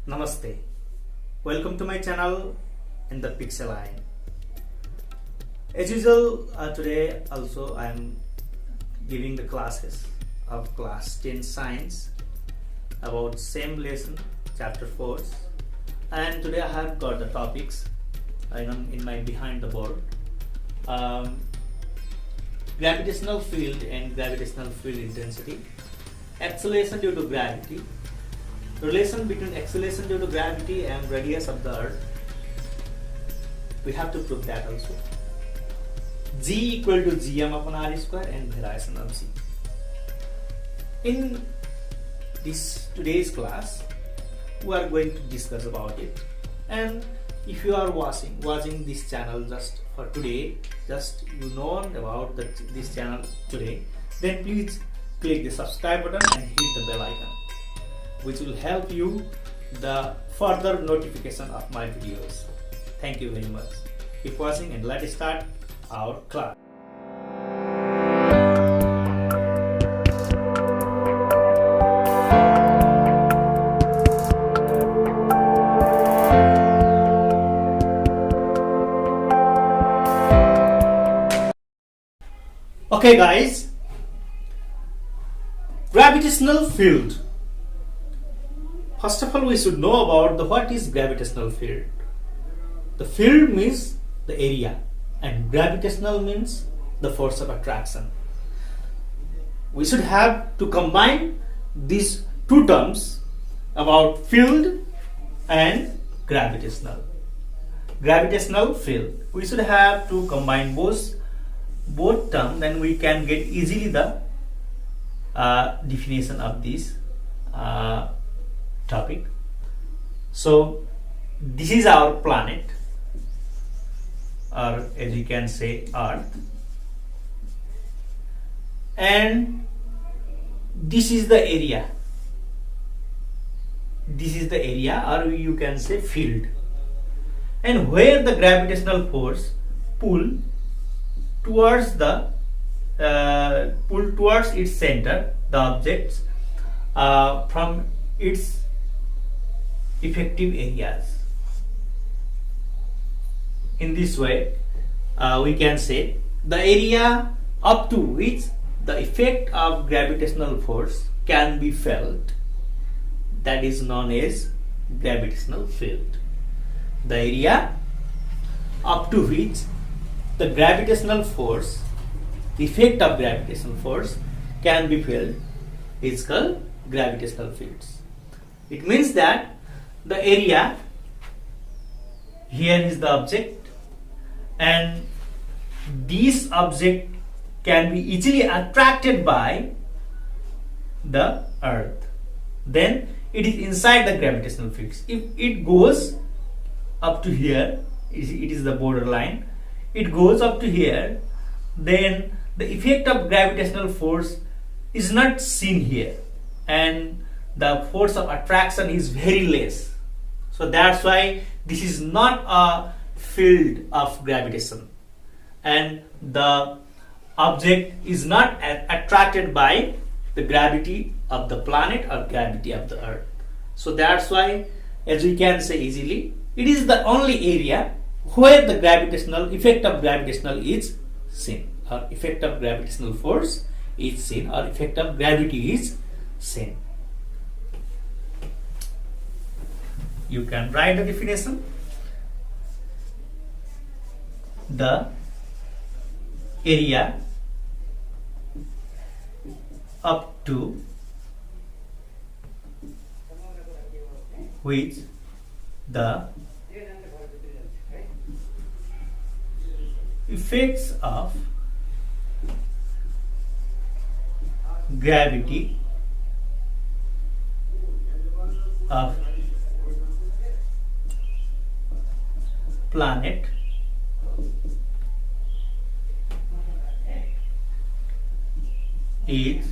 Namaste. Welcome to my channel in the Pixel Eye. As usual, today also I am giving the classes of class 10 science about same lesson chapter 4, and today I have got the topics in my behind the board. Gravitational field and gravitational field intensity, acceleration due to gravity, relation between acceleration due to gravity and radius of the earth. We have to prove that also. G equal to gm upon r square and variation of g. In this today's class, we are going to discuss about it. And if you are watching this channel just for today, just you know about this channel today, then please click the subscribe button and hit the bell icon, which will help you the further notification of my videos. Thank you very much. Keep watching and let's start our class. Okay guys, gravitational field. First of all, we should know about what is gravitational field. The field means the area and gravitational means the force of attraction. We should have to combine these two terms about field and gravitational. Gravitational field. We should have to combine both terms, then we can get easily the definition of this topic. So this is our planet, or as you can say Earth, and this is the area. This is the area, or you can say field, and where the gravitational force pull towards its center, the objects from its effective areas. In this way, we can say the area up to which the effect of gravitational force can be felt, that is known as gravitational field. The area up to which the gravitational force, the effect of gravitational force can be felt, is called gravitational fields. It means that the area, here is the object, and this object can be easily attracted by the earth. Then it is inside the gravitational fields. If it goes up to here, it is the borderline, it goes up to here, then the effect of gravitational force is not seen here, and the force of attraction is very less. So that's why this is not a field of gravitation, and the object is not attracted by the gravity of the planet or gravity of the earth. So that's why, as we can say easily, it is the only area where the gravitational effect of gravitational is seen, or effect of gravitational force is seen, or effect of gravity is seen. You can write the definition. The area up to which the effects of gravity of planet is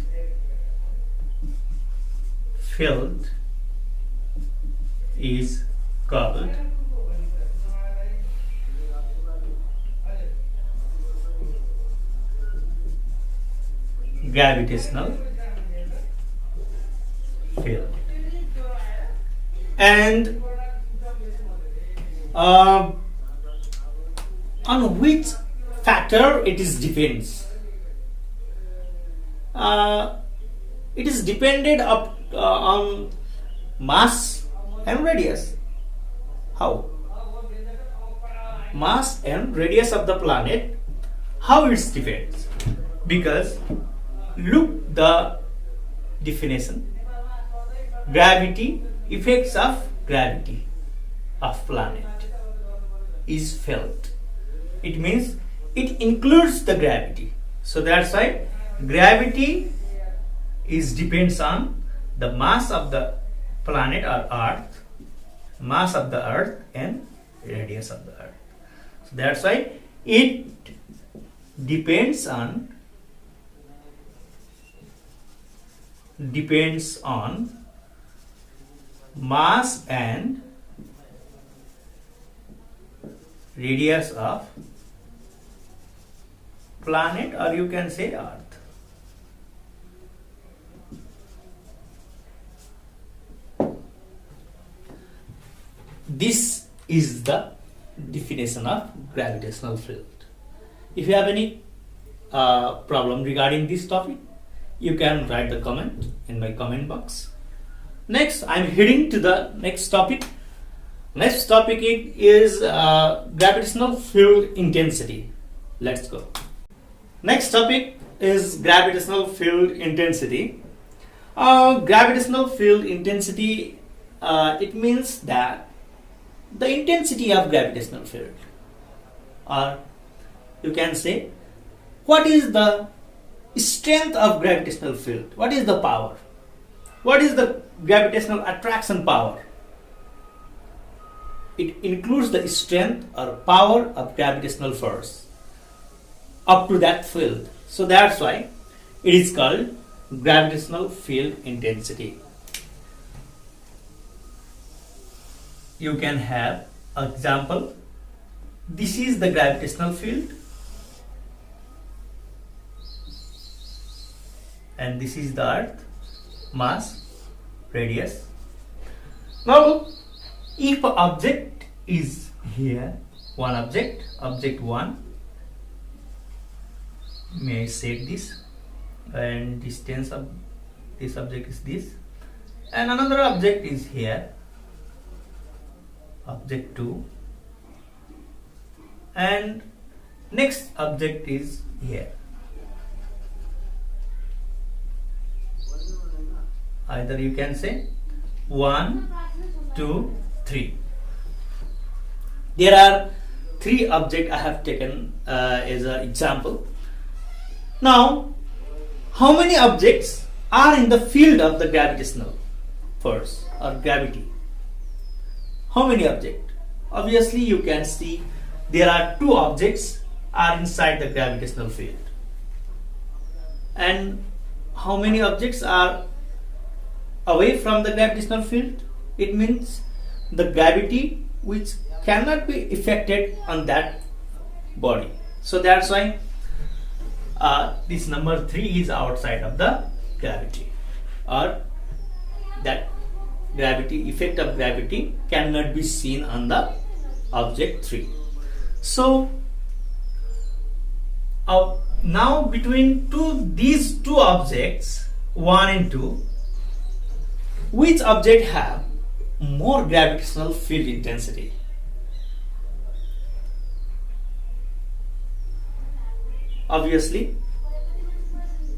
felt is called gravitational field. and uh, on which factor it is depends. It is depended on mass and radius. How? Mass and radius of the planet, how it depends? Because look the definition. Gravity, effects of gravity of planet is felt. It means it includes the gravity. So that's why gravity is depends on the mass of the planet or earth, mass of the earth and radius of the earth. So that's why it depends on mass and radius of planet, or you can say earth. This is the definition of gravitational field. If you have any problem regarding this topic, you can write the comment in my comment box. Next, I am heading to the next topic. Next topic is gravitational field intensity. Let's go. Next topic is gravitational field intensity. Gravitational field intensity, it means that the intensity of gravitational field, or you can say what is the strength of gravitational field, what is the power, what is the gravitational attraction power. It includes the strength or power of gravitational force up to that field. So that's why it is called gravitational field intensity. You can have example. This is the gravitational field and this is the earth, mass, radius. Now if an object is here, one object, object 1, may I set this, and distance of this object is this, and another object is here, object 2, and next object is here. Either you can say 1, 2, 3. There are 3 objects I have taken as an example. Now, how many objects are in the field of the gravitational force or gravity? How many objects? Obviously, you can see there are 2 objects are inside the gravitational field. And how many objects are away from the gravitational field? It means the gravity which cannot be affected on that body. So that's why this number 3 is outside of the gravity, or that gravity, effect of gravity cannot be seen on the object 3. So now between these two objects 1 and 2, which object have more gravitational field intensity? Obviously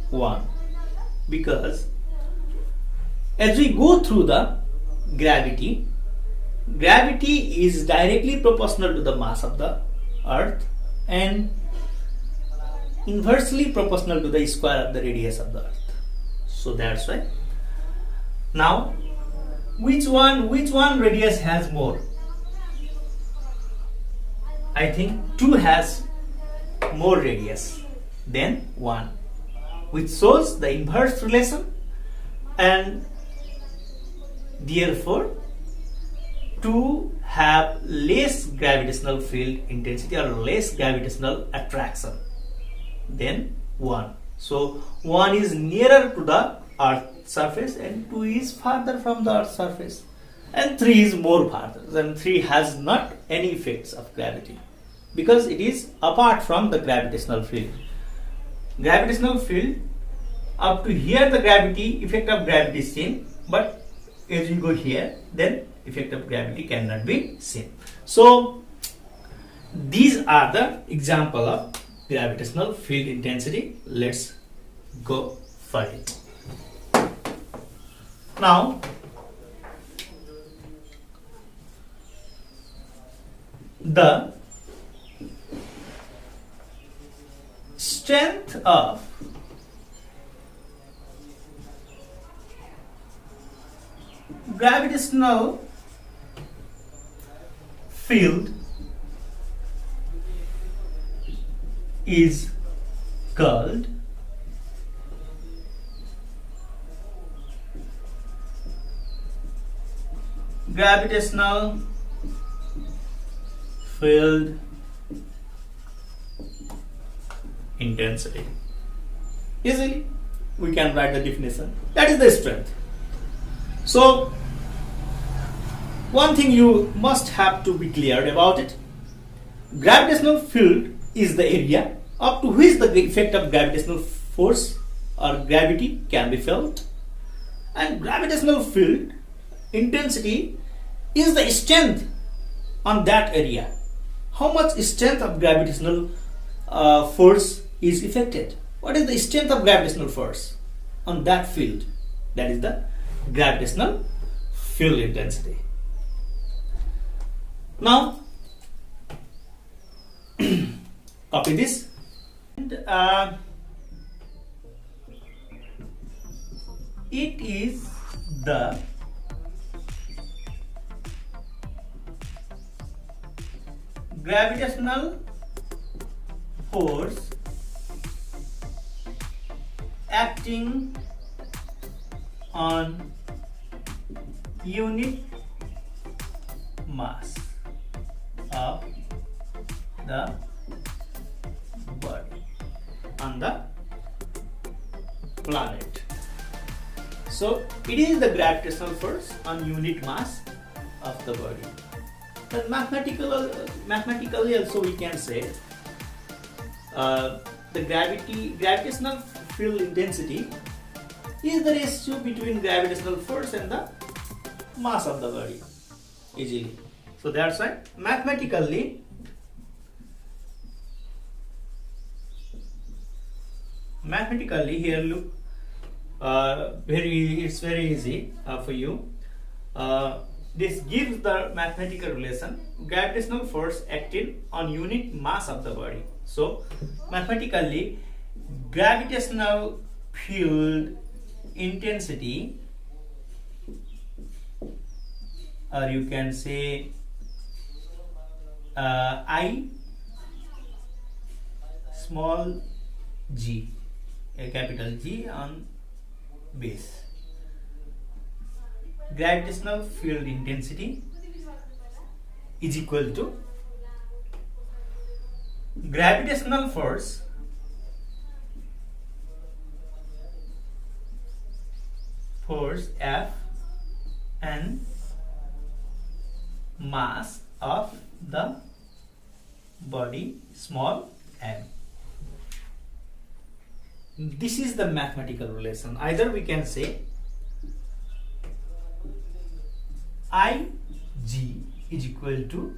1, because as we go through the gravity is directly proportional to the mass of the earth and inversely proportional to the square of the radius of the earth. So that's why. Now which one radius has more? I think 2 has more radius than 1, which shows the inverse relation, and therefore 2 have less gravitational field intensity or less gravitational attraction than 1. So 1 is nearer to the earth surface and 2 is farther from the earth surface. and 3 is more farther, and 3 has not any effects of gravity because it is apart from the gravitational field. Gravitational field, up to here the gravity, effect of gravity is seen, but as you go here, then effect of gravity cannot be seen. So these are the example of gravitational field intensity. Let's go for it. Now the strength of gravitational field is called gravitational field intensity. Easily we can write the definition. That is the strength. So one thing you must have to be clear about it. Gravitational field is the area up to which the effect of gravitational force or gravity can be felt, and gravitational field intensity is the strength on that area. How much strength of gravitational force is affected? What is the strength of gravitational force on that field? That is the gravitational field intensity. Now copy this, and it is the gravitational force acting on unit mass of the body on the planet. So it is the gravitational force on unit mass of the body. But mathematically also we can say the gravitational field intensity is the ratio between gravitational force and the mass of the body, easily. So that's why mathematically here look, it's very easy for you. This gives the mathematical relation gravitational force acting on unit mass of the body. So mathematically gravitational field intensity, or you can say I small g, a capital G on base. Gravitational field intensity is equal to gravitational force F and mass of the body small m. This is the mathematical relation. Either we can say Ig is equal to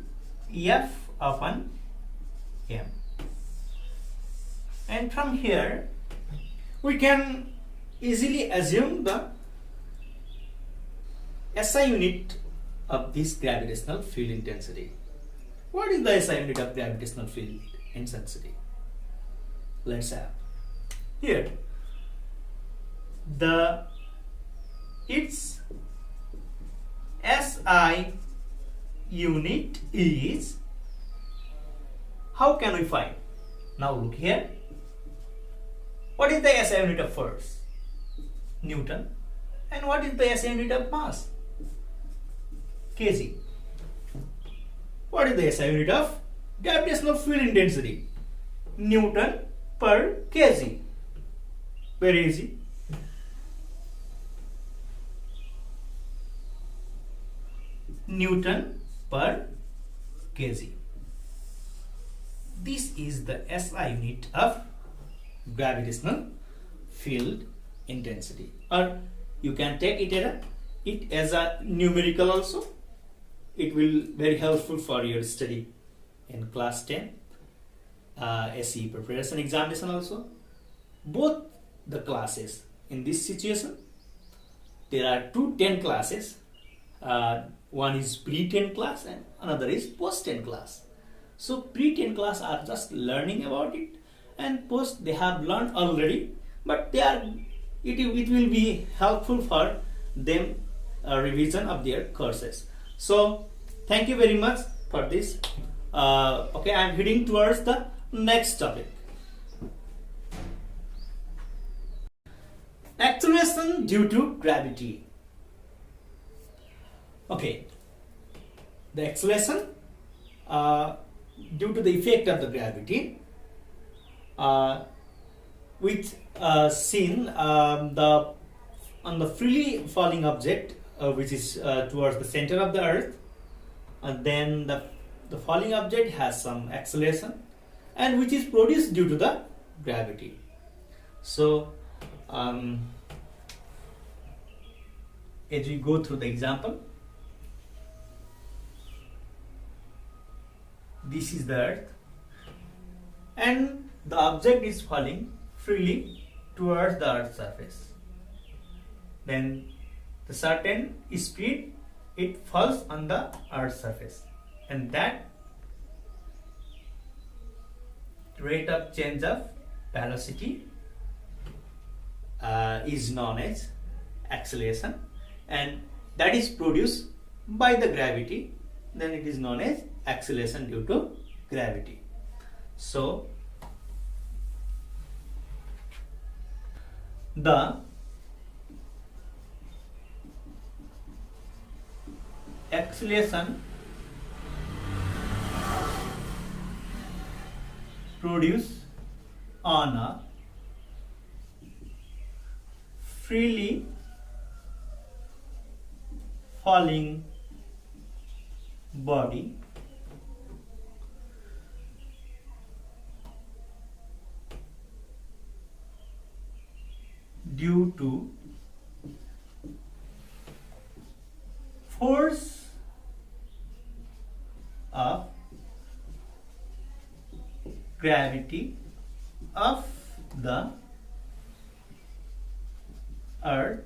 F upon m, and from here we can easily assume the SI unit of this gravitational field intensity. What is the SI unit of gravitational field intensity? Let's have here its SI unit is, how can we find? Now look here. What is the SI unit of force? Newton. And what is the SI unit of mass? kg. What is the SI unit of gravitational field intensity? Newton per kg. Very easy. Newton per kg. This is the SI unit of gravitational field intensity, or you can take it as a numerical also. It will very helpful for your study in class 10 SE preparation examination also. Both the classes in this situation, there are 10 classes. One is pre-10 class and another is post-10 class. So pre-10 class are just learning about it, and post they have learned already, but it will be helpful for them revision of their courses. So thank you very much for this. Okay, I am heading towards the next topic. Acceleration due to gravity. Okay, the acceleration due to the effect of the gravity, which seen on the freely falling object, which is towards the center of the earth, and then the falling object has some acceleration, and which is produced due to the gravity. So as we go through the example, this is the earth and the object is falling freely towards the earth's surface. Then the certain speed it falls on the earth's surface, and that rate of change of velocity is known as acceleration, and that is produced by the gravity. Then it is known as acceleration due to gravity. So the acceleration produced on a freely falling body due to force of gravity of the earth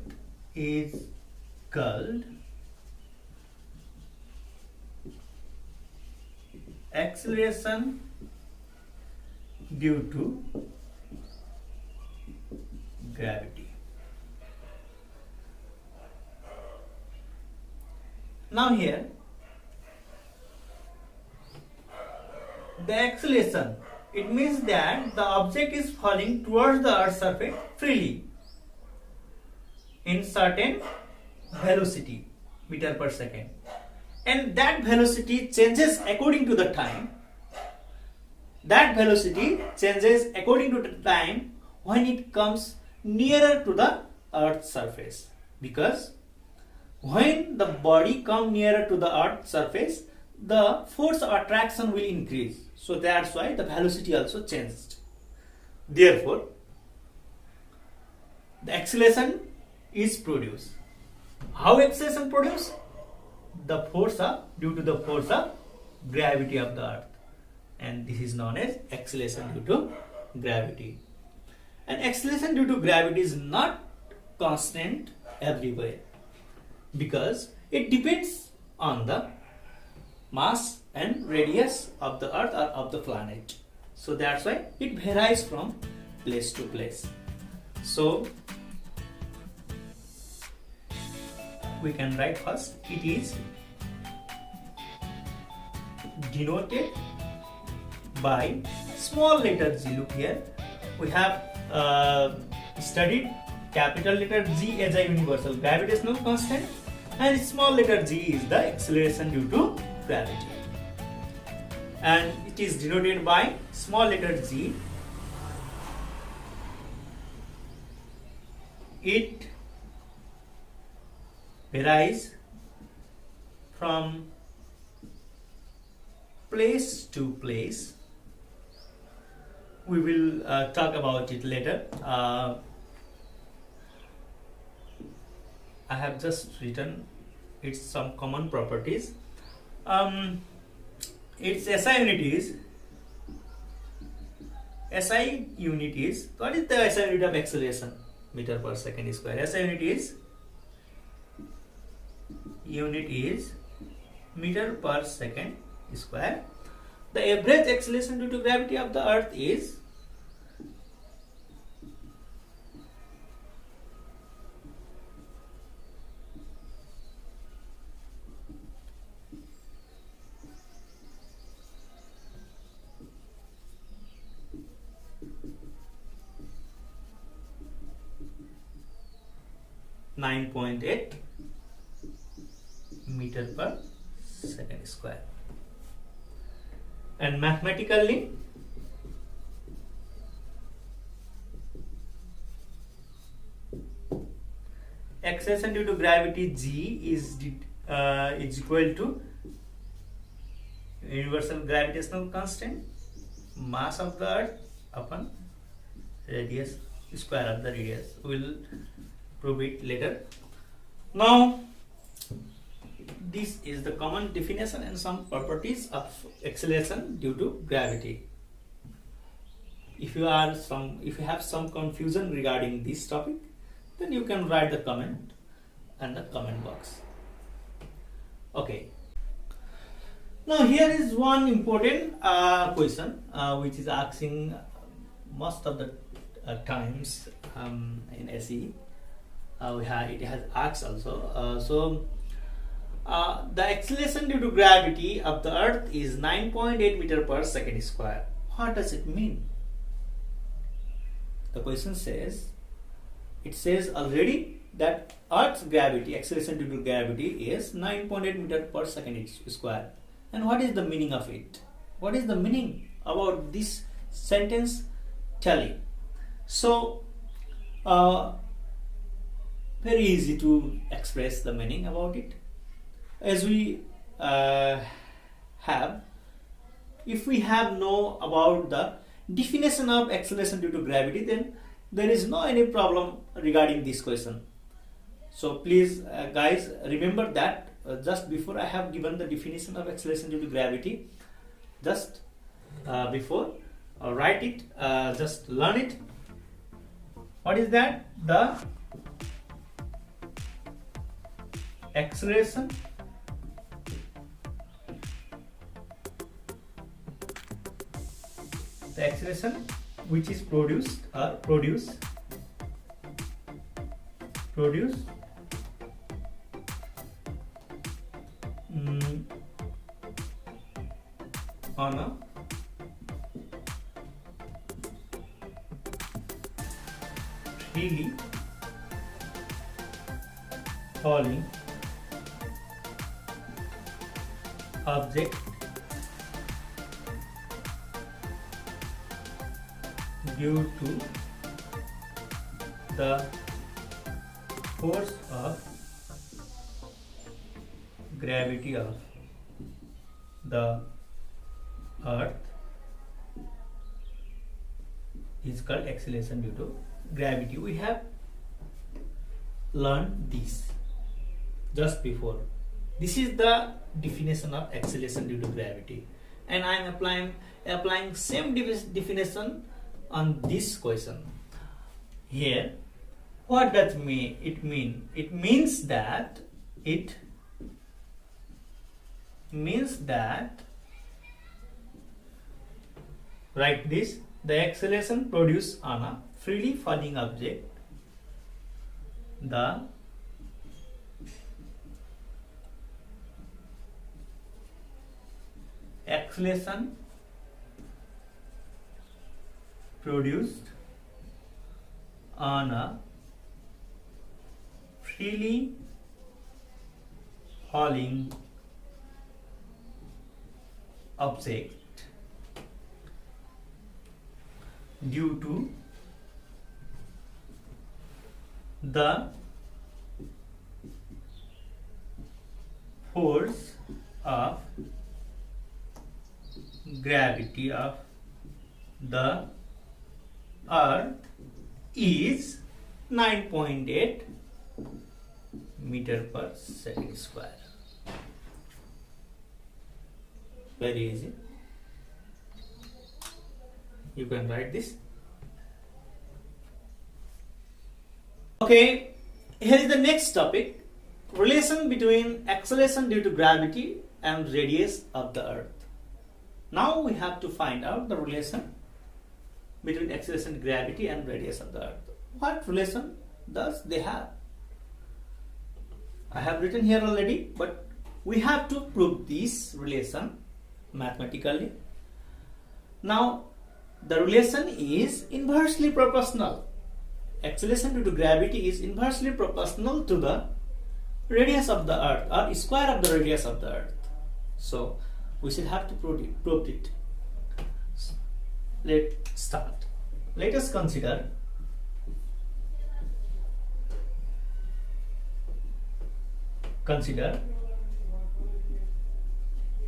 is called acceleration due to gravity. Now here the acceleration, it means that the object is falling towards the earth's surface freely in certain velocity meter per second, and that velocity changes according to the time. That velocity changes according to the time when it comes nearer to the earth's surface, because when the body comes nearer to the earth's surface, the force of attraction will increase. So that's why the velocity also changed. Therefore, the acceleration is produced. How acceleration produced? The force of, due to the force of gravity of the earth, and this is known as acceleration due to gravity. And acceleration due to gravity is not constant everywhere, because it depends on the mass and radius of the earth or of the planet. So that's why it varies from place to place. So we can write first, it is denoted by small letter g. Look here, we have studied capital letter G as a universal gravitational constant, and small letter g is the acceleration due to gravity, and it is denoted by small letter g. It varies from place to place. We will talk about it later. I have just written its some common properties. Its SI unit is, what is the SI unit of acceleration? Meter per second square. SI unit is meter per second square. The average acceleration due to gravity of the earth is 9.8 meter per second square. And mathematically, acceleration due to gravity G is equal to universal gravitational constant, mass of the earth upon radius square of the radius. We will prove it later. Now, this is the common definition and some properties of acceleration due to gravity. If you have some confusion regarding this topic, then you can write the comment in the comment box. Okay. Now here is one important question which is asking most of the times in SE. It has asked also. The acceleration due to gravity of the earth is 9.8 meter per second square. What does it mean? The question says, it says already that earth's gravity, acceleration due to gravity is 9.8 meter per second square. And what is the meaning of it? What is the meaning about this sentence telling? So, very easy to express the meaning about it. As we if we have know about the definition of acceleration due to gravity, then there is no any problem regarding this question. So please guys, remember that just before I have given the definition of acceleration due to gravity, just before write it, just learn it. What is that? The acceleration which is produced on a freely falling object due to the force of gravity of the earth is called acceleration due to gravity. We have learned this just before. This is the definition of acceleration due to gravity, and I am applying same definition on this question here. What does it mean? It means that write this: the acceleration produced on a freely falling object, the acceleration produced on a freely falling object due to the force of gravity of the earth is 9.8 meter per second square. Very easy. You can write this. Okay, here is the next topic. Relation between acceleration due to gravity and radius of the earth. Now we have to find out the relation between acceleration, gravity and radius of the earth. What relation does they have? I have written here already, but we have to prove this relation mathematically. Now the relation is inversely proportional. Acceleration due to gravity is inversely proportional to the radius of the earth, or square of the radius of the earth. So we should have to prove it. Let's start. Let us consider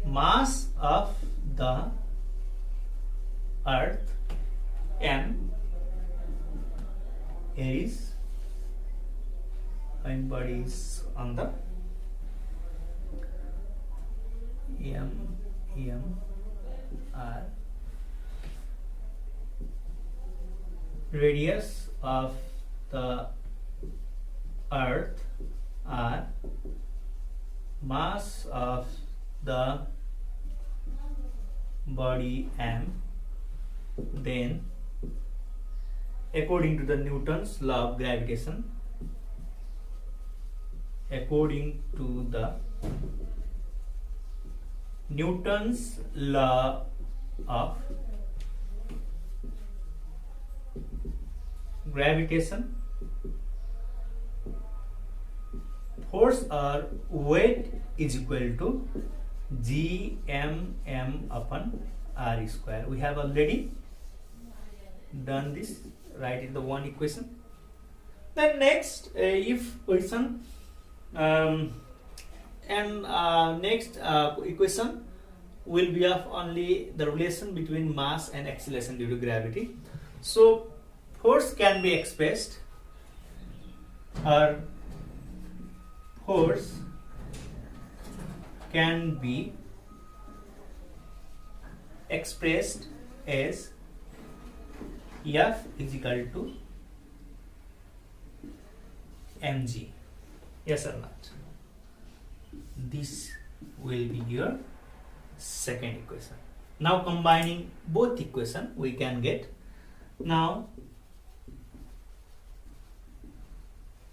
mass of the earth m. Here is when body is on the r. Radius of the earth r. Mass of the body m. Then according to the Newton's law of gravitation, according to the Newton's law of gravitation, force or weight is equal to gmm upon r square. We have already done this right in the one equation. Then next if question next equation will be of only the relation between mass and acceleration due to gravity. So force can be expressed, or force can be expressed as F is equal to mg. Yes or not? This will be your second equation. Now combining both equations we can get. Now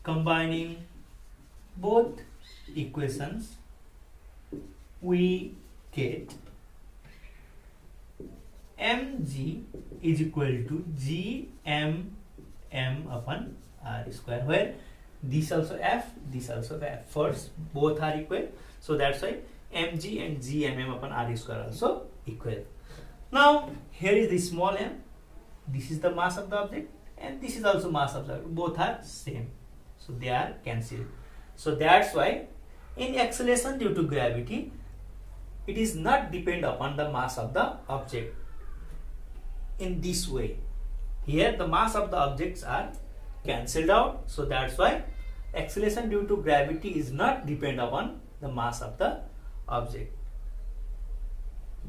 combining both equations we get mg is equal to gmm upon r square, where this also f, this also f. First both are equal, so that's why mg and gmm upon r square also equal. Now here is the small m, this is the mass of the object, and this is also mass of the object. Both are same, so they are cancelled. So that's why in acceleration due to gravity, it is not depend upon the mass of the object. In this way, here the mass of the objects are cancelled out, so that's why acceleration due to gravity is not depend upon the mass of the object.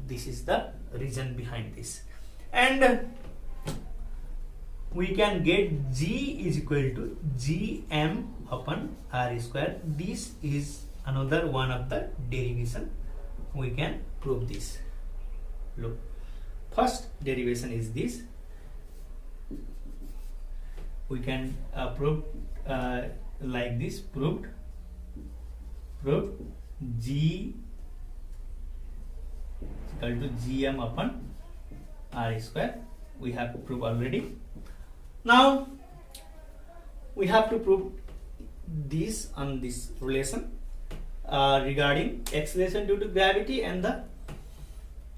This is the reason behind this, and we can get g is equal to gm upon r square. This is another one of the derivation. We can prove this. Look, first derivation is this. We can prove like this. Proved g is equal to gm upon r square. We have proved already. Now we have to prove this on this relation regarding acceleration due to gravity and the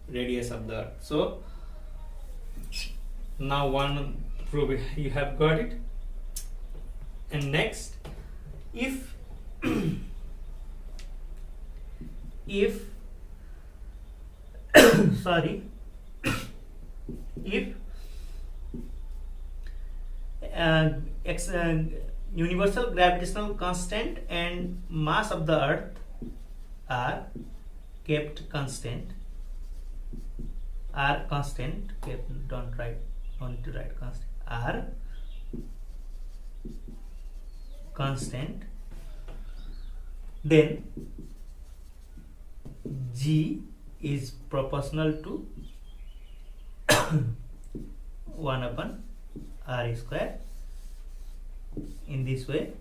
radius of the earth. So now one proof you have got it, and next, if if sorry, if universal gravitational constant and mass of the earth are kept constant, are constant, kept, don't need to write constant, are constant, then G is proportional to 1 upon r square. In this way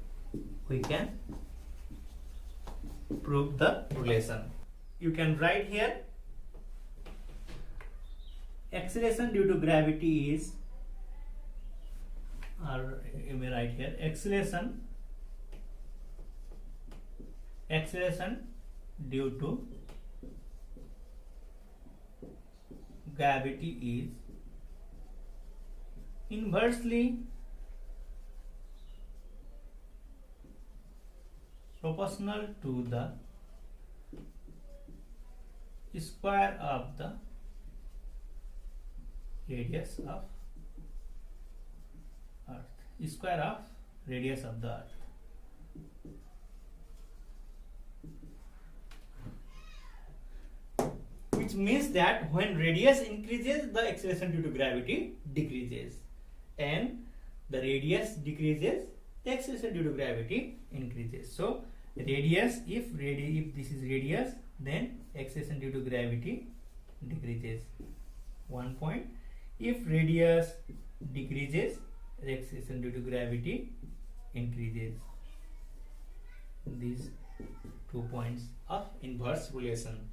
we can prove the relation. You can write here acceleration due to gravity is, or you may write here acceleration due to gravity is inversely proportional to the square of the radius of earth, square of radius of the earth. Which means that when radius increases, the acceleration due to gravity decreases, and the radius decreases, the acceleration due to gravity increases. So radius, if this is radius, then acceleration due to gravity decreases 1 point. If radius decreases, the acceleration due to gravity increases. These 2 points of inverse relation.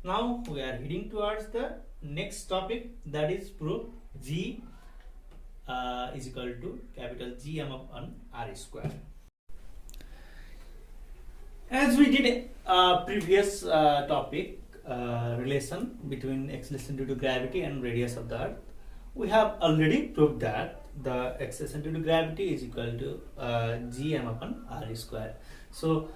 Now we are heading towards the next topic, that is proof G is equal to capital Gm upon r square. As we did previous topic, relation between acceleration due to gravity and radius of the earth, we have already proved that the acceleration due to gravity is equal to Gm upon r square. So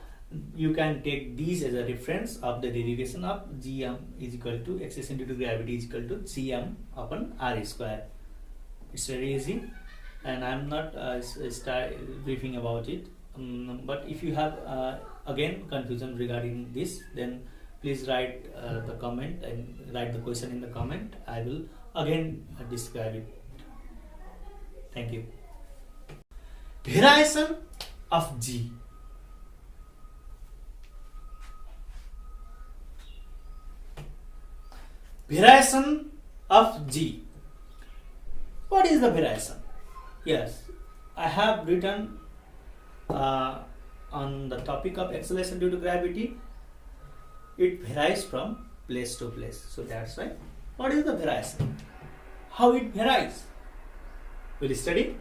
you can take these as a reference of the derivation of Gm is equal to acceleration due to gravity is equal to Gm upon r square. It's very easy, and I'm not start briefing about it. But if you have again confusion regarding this, then please write the comment and write the question in the comment. I will again describe it. Thank you. Variation of G. Variation of G. What is the variation? Yes, I have written on the topic of acceleration due to gravity. It varies from place to place. So that's why. What is the variation? How it varies? We'll study.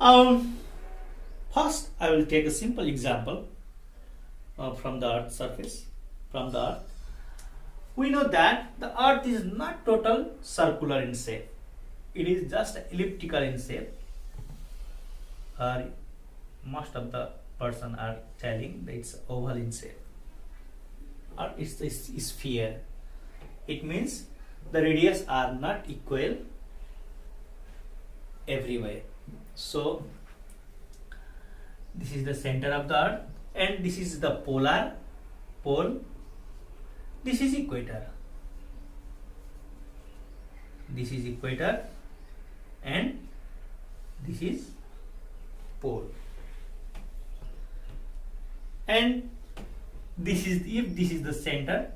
First, I will take a simple example from the Earth's surface. From the Earth, we know that the Earth is not total circular in shape. It is just elliptical in shape. Most of the person are telling that it's oval in shape, or it's a sphere. It means the radius are not equal everywhere. So this is the center of the Earth, and this is the polar pole. This is equator. This is equator, and this is pole. And this is, if this is the center,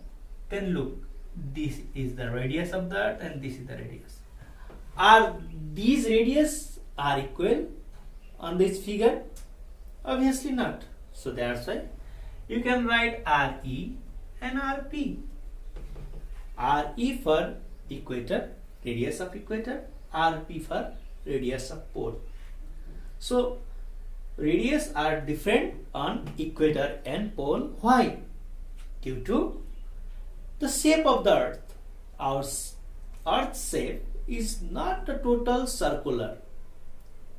then look, this is the radius of the Earth and this is the radius. Are these radius are equal on this figure? Obviously not. So that's why you can write RE and RP. RE for equator, radius of equator, RP for radius of pole. So radius are different on equator and pole. Why? Due to the shape of the Earth. Our Earth's shape is not a total circular.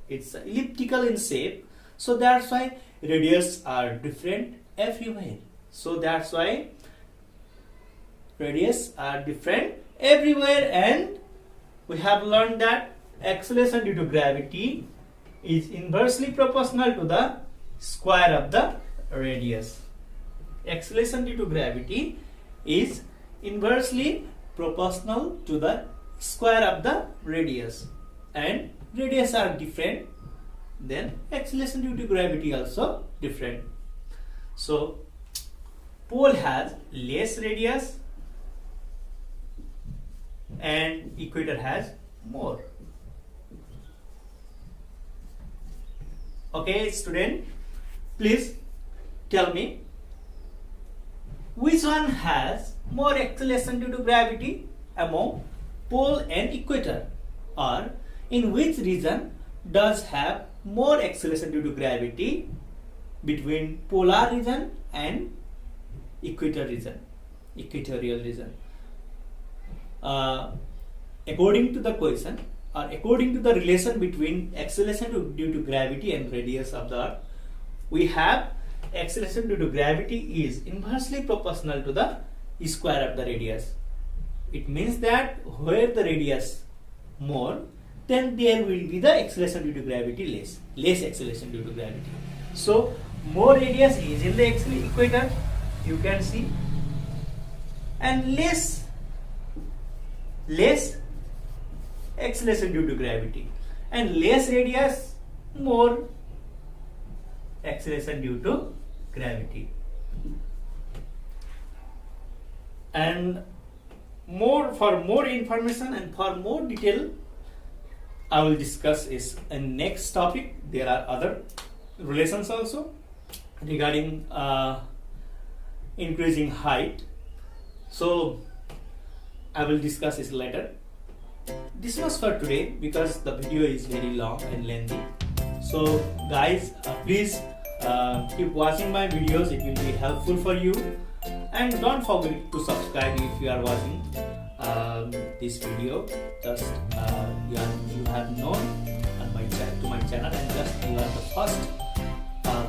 It's elliptical in shape. So that's why radius are different everywhere. So that's why radius are different everywhere, and we have learned that acceleration due to gravity is inversely proportional to the square of the radius. Acceleration due to gravity is inversely proportional to the square of the radius, and radius are different, then acceleration due to gravity also different. So pole has less radius and equator has more. Okay, student, please tell me which one has more acceleration due to gravity among pole and equator, or in which region does have more acceleration due to gravity between polar region and equatorial region. According to the question, or according to the relation between acceleration due to gravity and radius of the earth, we have acceleration due to gravity is inversely proportional to the square of the radius. It means that where the radius more, then there will be the acceleration due to gravity less acceleration due to gravity. So more radius is in the equator, you can see, and less acceleration due to gravity, and less radius, more acceleration due to gravity. And for more information and for more detail, I will discuss is in next topic. There are other relations also regarding increasing height, so I will discuss this later. This was for today because the video is very long and lengthy. So guys, please keep watching my videos, it will be helpful for you, and don't forget to subscribe if you are watching this video. Just you have known on my channel, and just you are the first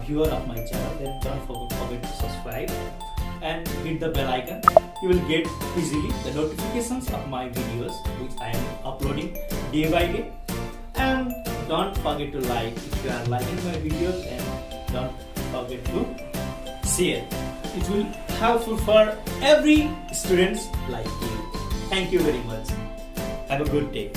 viewer of my channel, then don't forget to subscribe and hit the bell icon. You will get easily the notifications of my videos which I am uploading day by day. And don't forget to like if you are liking my videos, and don't forget to share. It will be helpful for every students like you. Thank you very much. Have a good day.